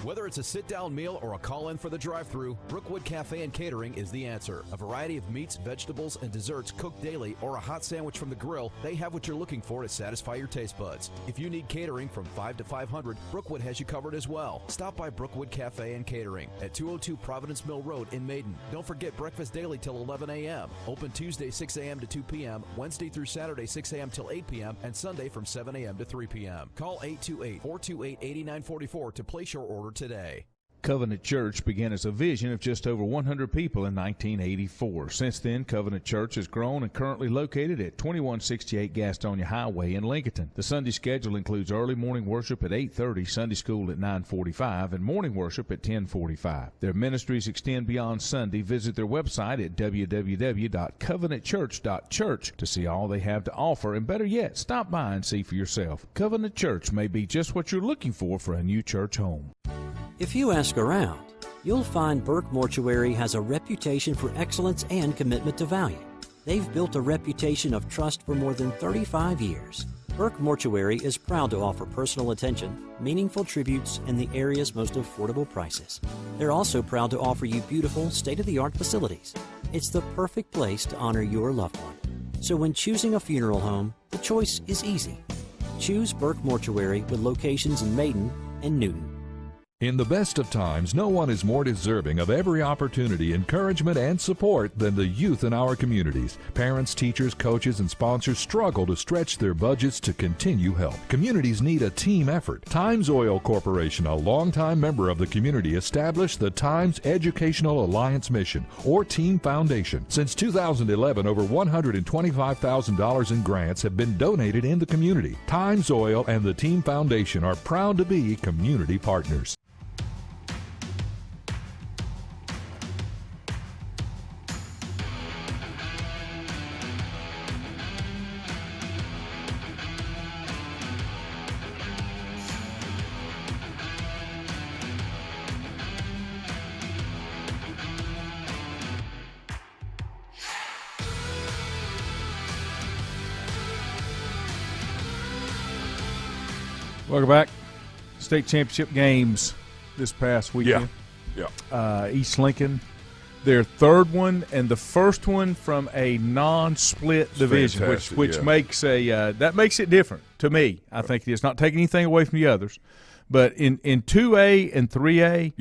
Whether it's a sit-down meal or a call-in for the drive-thru, Brookwood Cafe and Catering is the answer. A variety of meats, vegetables, and desserts cooked daily, or a hot sandwich from the grill, they have what you're looking for to satisfy your taste buds. If you need catering from 5 to 500, Brookwood has you covered as well. Stop by Brookwood Cafe and Catering at 202 Providence Mill Road in Maiden. Don't forget breakfast daily till 11 a.m. Open Tuesday 6 a.m. to 2 p.m., Wednesday through Saturday 6 a.m. till 8 p.m., and Sunday from 7 a.m. to 3 p.m. Call 828-428-8944 to place your order today.
Covenant Church began as a vision of just over 100 people in 1984. Since then, Covenant Church has grown and currently located at 2168 Gastonia Highway in Lincoln. The Sunday schedule includes early morning worship at 8:30, Sunday school at 9:45, and morning worship at 10:45. Their ministries extend beyond Sunday. Visit their website at www.covenantchurch.church to see all they have to offer, and better yet, stop by and see for yourself. Covenant Church may be just what you're looking for a new church home.
If you ask around, you'll find Burke Mortuary has a reputation for excellence and commitment to value. They've built a reputation of trust for more than 35 years. Burke Mortuary is proud to offer personal attention, meaningful tributes, and the area's most affordable prices. They're also proud to offer you beautiful, state-of-the-art facilities. It's the perfect place to honor your loved one. So when choosing a funeral home, the choice is easy. Choose Burke Mortuary with locations in Maiden and Newton.
In the best of times, no one is more deserving of every opportunity, encouragement, and support than the youth in our communities. Parents, teachers, coaches, and sponsors struggle to stretch their budgets to continue help. Communities need a team effort. Times Oil Corporation, a longtime member of the community, established the Times Educational Alliance Mission, or Team Foundation. Since 2011, over $125,000 in grants have been donated in the community. Times Oil and the Team Foundation are proud to be community partners.
Welcome back. State championship games this past weekend. East Lincoln, their third one and the first one from a non-split division, which makes that makes it different to me. I think it's not taking anything away from the others, but in 2A and 3A,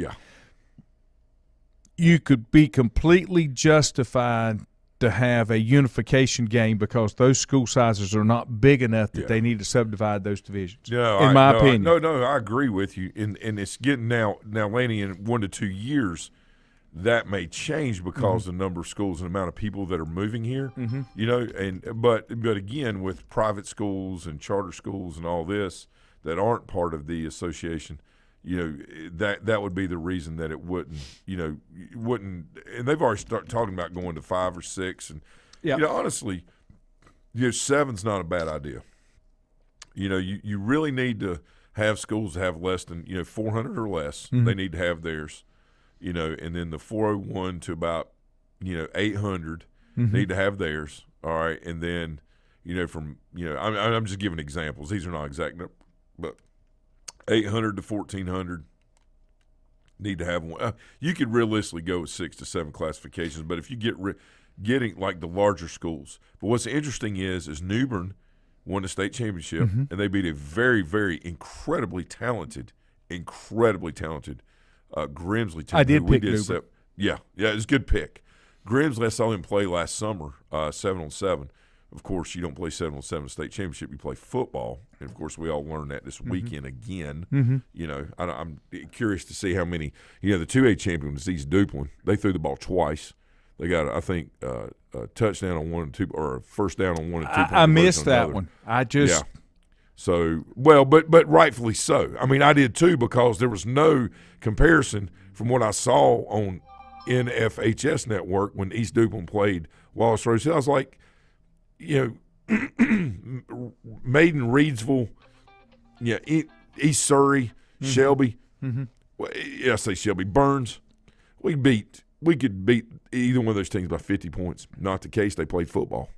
you could be completely justified to have a unification game because those school sizes are not big enough that they need to subdivide those divisions. In my opinion.
I agree with you. And it's getting now, Laney, in 1 to 2 years, that may change because of the number of schools and the amount of people that are moving here. You know, but again, with private schools and charter schools and all this that aren't part of the association, you know, that would be the reason that it wouldn't, and they've already started talking about going to 5 or 6. And, honestly, 7's not a bad idea. You know, you really need to have schools have less than, 400 or less. They need to have theirs, and then the 401 to about, 800 need to have theirs. All right. And then, I'm just giving examples. These are not exact, but 800 to 1,400 need to have one. You could realistically go with 6 to 7 classifications, but if you getting like the larger schools. But what's interesting is New Bern won the state championship, and they beat a very, very incredibly talented Grimsley team.
I did pick New Bern.
It was a good pick. Grimsley, I saw him play last summer, 7-on-7. Of course, you don't play 7-on-7 state championship. You play football, and of course, we all learned that this weekend again. I'm curious to see how many. The 2A champion was East Duplin. They threw the ball twice. They got, I think, a touchdown on 1 and 2, or a first down on 1 and 2.
I missed that one.
So, well, but rightfully so. I mean, I did too, because there was no comparison from what I saw on NFHS Network when East Duplin played Wallace Rose Hill. I was like, you know, Maiden, Reidsville, yeah, East Surrey, Shelby. Well, yeah, I say Shelby, Burns. We could beat either one of those teams by 50 points. Not the case. They played football.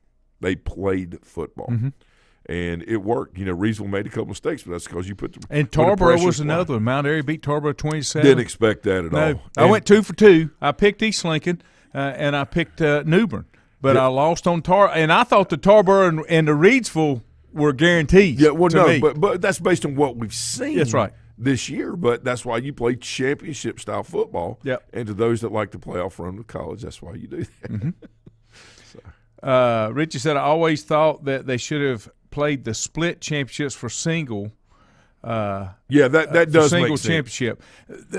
And it worked. You know, Reidsville made a couple mistakes, but that's because you put the –
And Tarboro was another one. Mount Airy beat Tarboro 27.
Didn't expect that at all.
I went 2 for 2. I picked East Lincoln, and I picked New Bern. But I lost on and I thought the Tarboro and the Reidsville were guaranteed.
Yeah, well, no,
me.
but that's based on what we've seen.
That's right.
This year, but that's why you play championship-style football.
Yep.
And to those that like the playoff run of college, that's why you do that.
Richie said, I always thought that they should have played the split championships for single.
Yeah, that does
single
make sense.
championship.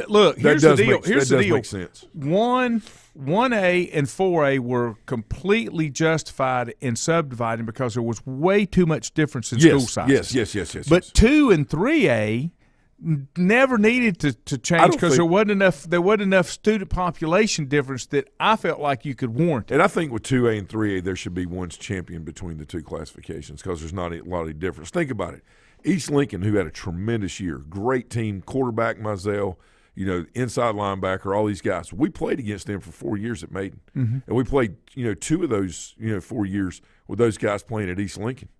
Look, here's the deal. Here's the deal.
Make sense.
1A and 4A were completely justified in subdividing because there was way too much difference in school sizes.
Yes.
But 2 and 3A never needed to change because there wasn't enough student population difference that I felt like you could warrant.
And I think with 2A and 3A, there should be one champion between the two classifications because there's not a lot of difference. Think about it. East Lincoln, who had a tremendous year, great team, quarterback Mizell, you know, inside linebacker, all these guys. We played against them for 4 years at Maiden, and we played 2 of those 4 years with those guys playing at East Lincoln.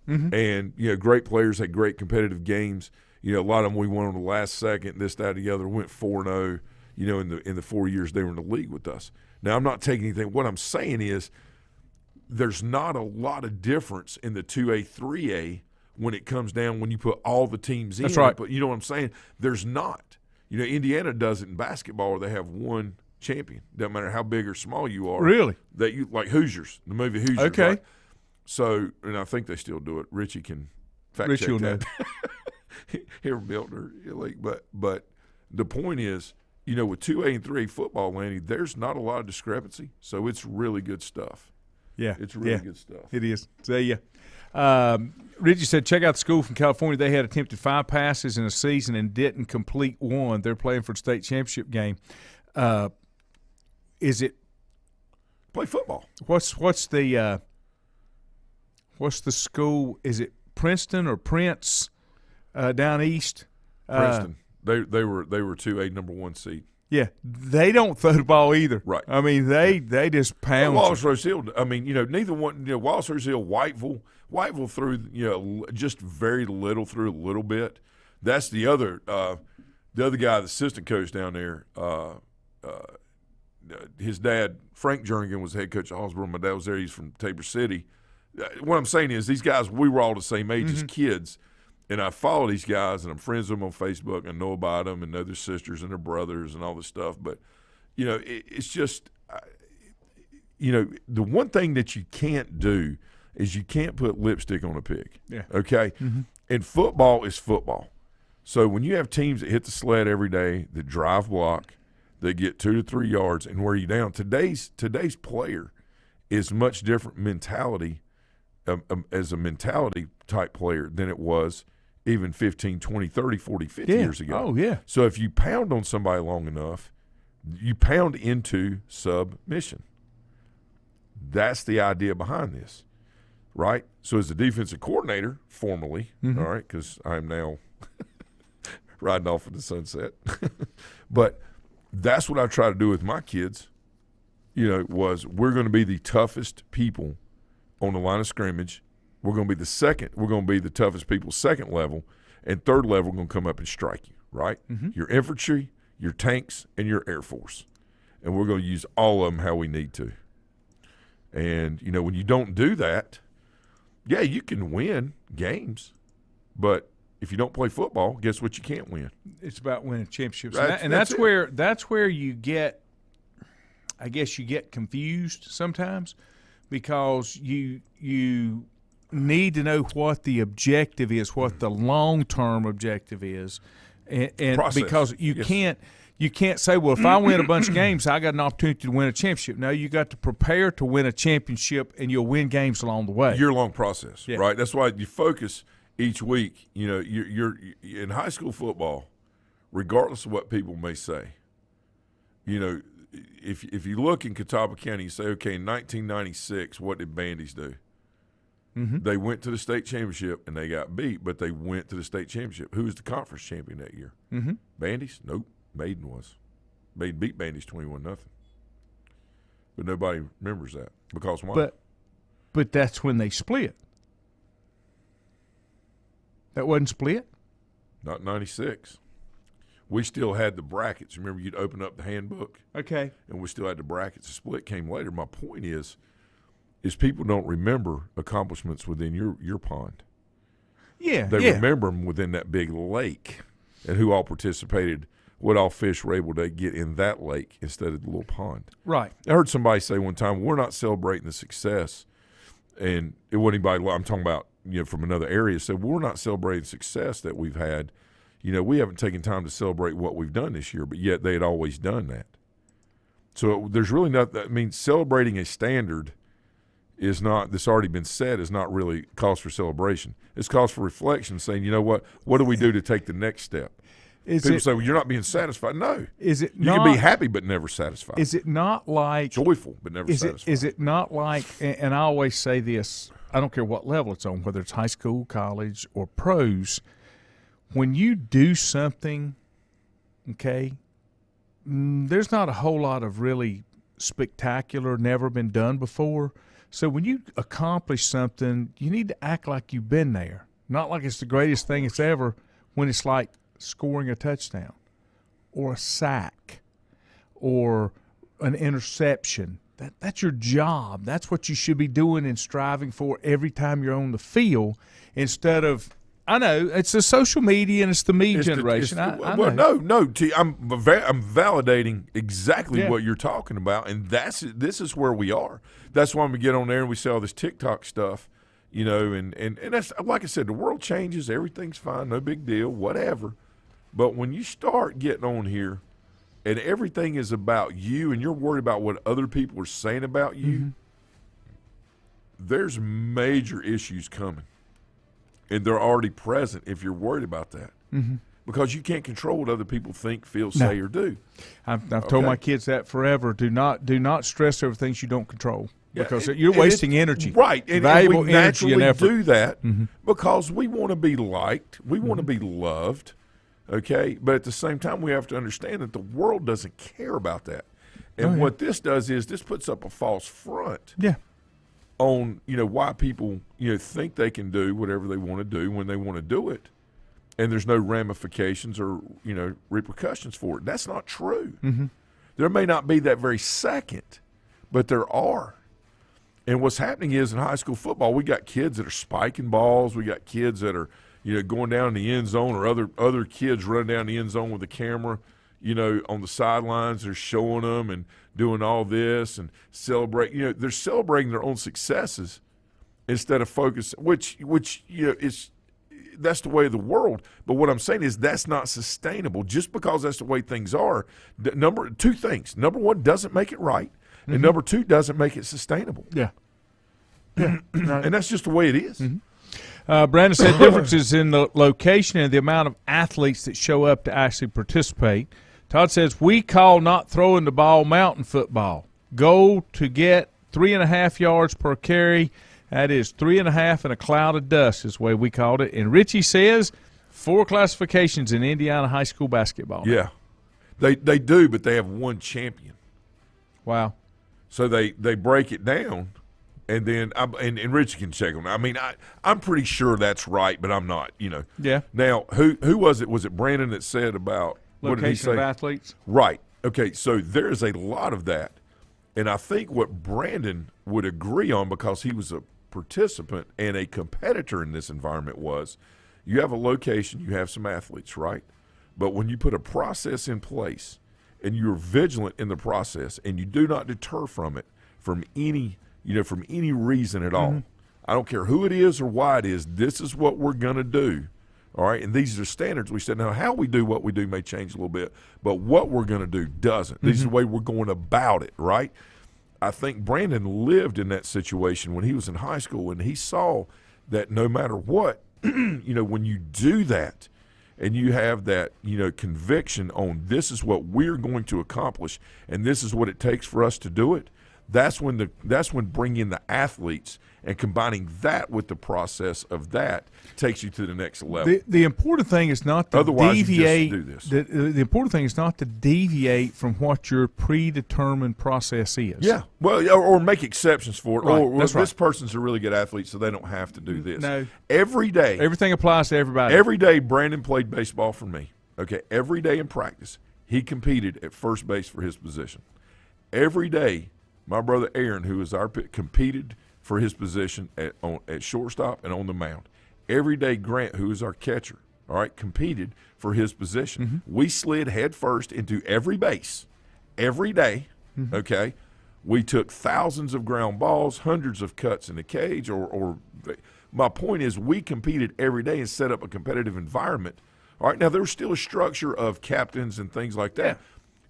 And great players, had great competitive games. A lot of them we won on the last second, this, that, the other, went 4-0, in the 4 years they were in the league with us. Now, I'm not taking anything. What I'm saying is there's not a lot of difference in the 2A, 3A when it comes down when you put all the teams in.
That's right.
But you know what I'm saying? There's not. Indiana does it in basketball where they have one champion. Doesn't matter how big or small you are.
Really?
That you like Hoosiers, the movie Hoosiers.
Okay.
Right? So, and I think they still do it. Richie can fact check that. Here, Milton, but the point is, with 2A and 3A football, Lanny, there's not a lot of discrepancy, so it's really good stuff.
Yeah,
it's really good stuff.
It is. See ya. Richie said, check out the school from California. They had attempted 5 passes in a season and didn't complete 1. They're playing for the state championship game. Is it
play football?
What's the school? Is it Princeton or Prince? Down east,
Princeton. They were 2A number 1 seed.
Yeah, they don't throw the ball either.
Right.
I mean, they just pound.
Wallace Rose Hill. I mean, neither one. Wallace Rose Hill, Whiteville threw just very little, threw a little bit. That's the other guy, the assistant coach down there. His dad, Frank Jernigan, was head coach at Hallsboro. My dad was there. He's from Tabor City. What I'm saying is, these guys, we were all the same age as kids. And I follow these guys, and I'm friends with them on Facebook, and know about them, and know their sisters and their brothers and all this stuff. But, it's just, the one thing that you can't do is you can't put lipstick on a pig.
Yeah.
Okay? Mm-hmm. And football is football. So when you have teams that hit the sled every day, that drive block, that get 2 to 3 yards and wear you down, today's player is much different mentality as a mentality type player than it was even 15, 20, 30, 40, 50 years ago.
Oh, yeah.
So if you pound on somebody long enough, you pound into submission. That's the idea behind this, right? So as a defensive coordinator, formally, all right, because I'm now riding off in the sunset, but that's what I try to do with my kids, was we're going to be the toughest people on the line of scrimmage. We're going to be the toughest people second level, and third level we're going to come up and strike you, right? Mm-hmm. Your infantry, your tanks, and your Air Force. And we're going to use all of them how we need to. And, when you don't do that, yeah, you can win games, but if you don't play football, guess what you can't win?
It's about winning championships.
Right.
And that's where you get, I guess you get confused sometimes because you need to know what the objective is, what the long-term objective is, and because you You can't say, well, if I win a bunch of games, I got an opportunity to win a championship. No, you got to prepare to win a championship, and you'll win games along the way.
Year-long process,
Yeah.
right? That's why you focus each week. You know, you're in high school football, regardless of what people may say. You know, if you look in Catawba County, you say, okay, in 1996, what did Bandies do?
Mm-hmm.
They went to the state championship and they got beat, but they went to the state championship. Who was the conference champion that year?
Mm-hmm.
Bandies? Nope. Maiden was. Maiden beat Bandies 21-0. But nobody remembers that. Because why?
But that's when they split. That wasn't split?
Not 96. We still had the brackets. Remember, you'd open up the handbook?
Okay.
And we still had the brackets. The split came later. My point is people don't remember accomplishments within your pond.
Yeah,
They remember them within that big lake and who all participated, what all fish were able to get in that lake instead of the little pond.
Right.
I heard somebody say one time, we're not celebrating the success. And it wasn't anybody, I'm talking about, from another area, said, we're not celebrating success that we've had. We haven't taken time to celebrate what we've done this year, but yet they had always done that. So there's really not, celebrating a standard is not, that's already been set, is not really cause for celebration. It's cause for reflection, saying, you know what do we do to take the next step? People say, well, you're not being satisfied. No.
Is it
you
not,
can be happy but never satisfied.
Is it not like
joyful but never satisfied?
Is it not like, and I always say this, I don't care what level it's on, whether it's high school, college, or pros, when you do something, okay, there's not a whole lot of really spectacular, never been done before. So when you accomplish something, you need to act like you've been there, not like it's the greatest thing it's ever, when it's like scoring a touchdown or a sack or an interception. That's your job. That's what you should be doing and striving for every time you're on the field, instead of, I know it's the social media and it's the me generation. I
well,
know.
no. I'm validating exactly what you're talking about, and this is where we are. That's why we get on there and we see all this TikTok stuff, and that's, like I said, the world changes, everything's fine, no big deal, whatever. But when you start getting on here and everything is about you and you're worried about what other people are saying about you, there's major issues coming. And they're already present if you're worried about that. Mm-hmm. Because you can't control what other people think, feel, say, or do.
I've told my kids that forever. Do not stress over things you don't control, because you're
and
wasting energy.
Right. And
valuable
we
energy and effort.
do that because we want to be liked. We want to be loved. Okay? But at the same time, we have to understand that the world doesn't care about that. And what this does is this puts up a false front.
Yeah.
On why people think they can do whatever they want to do when they want to do it, and there's no ramifications or repercussions for it. That's not true. Mm-hmm. There may not be that very second, but there are. And what's happening is in high school football, we got kids that are spiking balls. We got kids that are going down the end zone, or other kids running down the end zone with a camera. On the sidelines, they're showing them and doing all this and celebrate. They're celebrating their own successes instead of focus, which is that's the way of the world. But what I'm saying is that's not sustainable. Just because that's the way things are, two things. Number one, doesn't make it right, and number two, doesn't make it sustainable.
Yeah.
And that's just the way it is.
Mm-hmm. Brandon said differences in the location and the amount of athletes that show up to actually participate. Todd says, we call not throwing the ball mountain football. Goal to get 3.5 yards per carry. That is 3.5 in a cloud of dust is the way we called it. And Richie says 4 classifications in Indiana high school basketball.
Yeah. They do, but they have one champion.
Wow.
So they break it down. And then, and Richie can check on it. I mean, I'm pretty sure that's right, but I'm not,
Yeah.
Now, who was it? Was it Brandon that said about
location
what did he say?
of athletes?
Right. Okay, so there is a lot of that. And I think what Brandon would agree on, because he was a participant and a competitor in this environment, was you have a location, you have some athletes, right? But when you put a process in place and you're vigilant in the process and you do not deter from it from any reason at all. I don't care who it is or why it is. This is what we're going to do All right, and these are standards. We said, now how we do what we do may change a little bit, but what we're going to do doesn't. This is the way we're going about it, right? I think Brandon lived in that situation when he was in high school, and he saw that no matter what, when you do that and you have that, conviction on this is what we're going to accomplish and this is what it takes for us to do it, that's when bringing in the athletes and combining that with the process of that takes you to the next level.
The important thing is not to
Otherwise,
deviate.
you just do this.
The important thing is not to deviate from what your predetermined process is.
Yeah, well, or make exceptions for it.
Right.
Or
That's
this
right.
person's a really good athlete, so they don't have to do this.
No.
Every day.
Everything applies to everybody.
Every day, Brandon played baseball for me. Okay, every day in practice, he competed at first base for his position. Every day, my brother Aaron, who is our competed for his position at shortstop and on the mound. Every day, Grant, who is our catcher, all right, competed for his position. We slid head first into every base every day, okay? We took thousands of ground balls, hundreds of cuts in the cage, or my point is we competed every day and set up a competitive environment. All right, now there was still a structure of captains and things like that.
Yeah.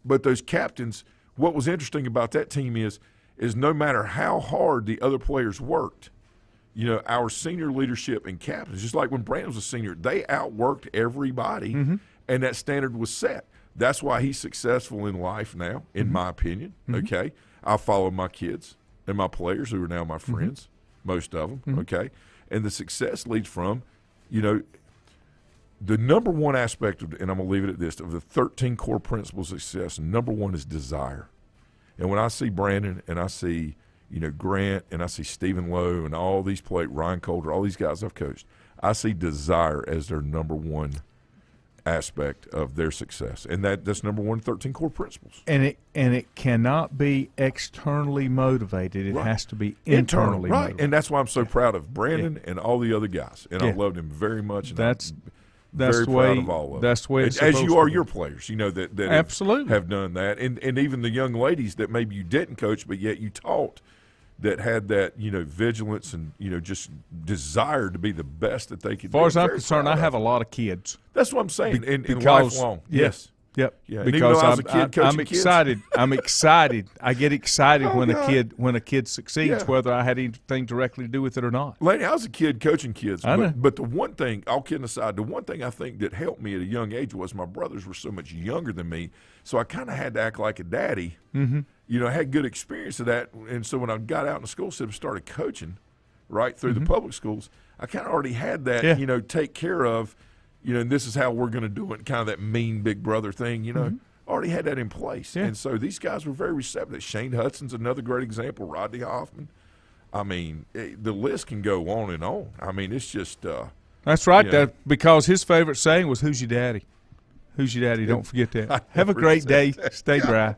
But those captains, what was interesting about that team is no matter how hard the other players worked, our senior leadership and captains, just like when Brandon was a senior, they outworked everybody, and that standard was set. That's why he's successful in life now, in my opinion, okay? I follow my kids and my players who are now my friends, most of them, okay? And the success leads from, the number one aspect of, and I'm going to leave it at this, of the 13 core principles of success, number one is desire. And when I see Brandon and I see, Grant and I see Stephen Lowe and all these Ryan Coulter, all these guys I've coached, I see desire as their number one aspect of their success. And that's number one, 13 core principles.
And it cannot be externally motivated. It
Right.
has to be internally
right.
motivated.
And that's why I'm so proud of Brandon and all the other guys. And I've loved him very much. And
That's
very
the
proud
way.
of all of them.
That's the way it's
as
supposed
you are
to be.
your players, that
Absolutely.
have done that, and even the young ladies that maybe you didn't coach, but yet you taught, that had that vigilance and just desire to be the best that they could.
As far as I'm
Very
concerned,
proud
I
of
have a
them.
lot of kids.
That's what I'm saying. And
because-
lifelong,
yes.
yes.
Yep.
Yeah, and even
Because
though I was a kid coaching
I'm
kids-
excited. I'm excited. I get excited
Oh,
when
God.
a kid succeeds,
Yeah.
whether I had anything directly to do with it or not.
Laney, I was a kid coaching kids,
I know.
but the one thing, all kidding aside, the one thing I think that helped me at a young age was my brothers were so much younger than me, so I kind of had to act like a daddy. I had good experience of that, and so when I got out in the school system and started coaching, right, through the public schools, I kind of already had that,
Yeah.
take care of, and this is how we're going to do it, kind of that mean big brother thing, already had that in place.
Yeah.
And so these guys were very receptive. Shane Hudson's another great example, Rodney Hoffman. I mean, the list can go on and on. I mean, it's just
That's right.
Yeah.
That because his favorite saying was, "Who's your daddy? Who's your daddy?" Don't forget that. Have a great day. Stay dry.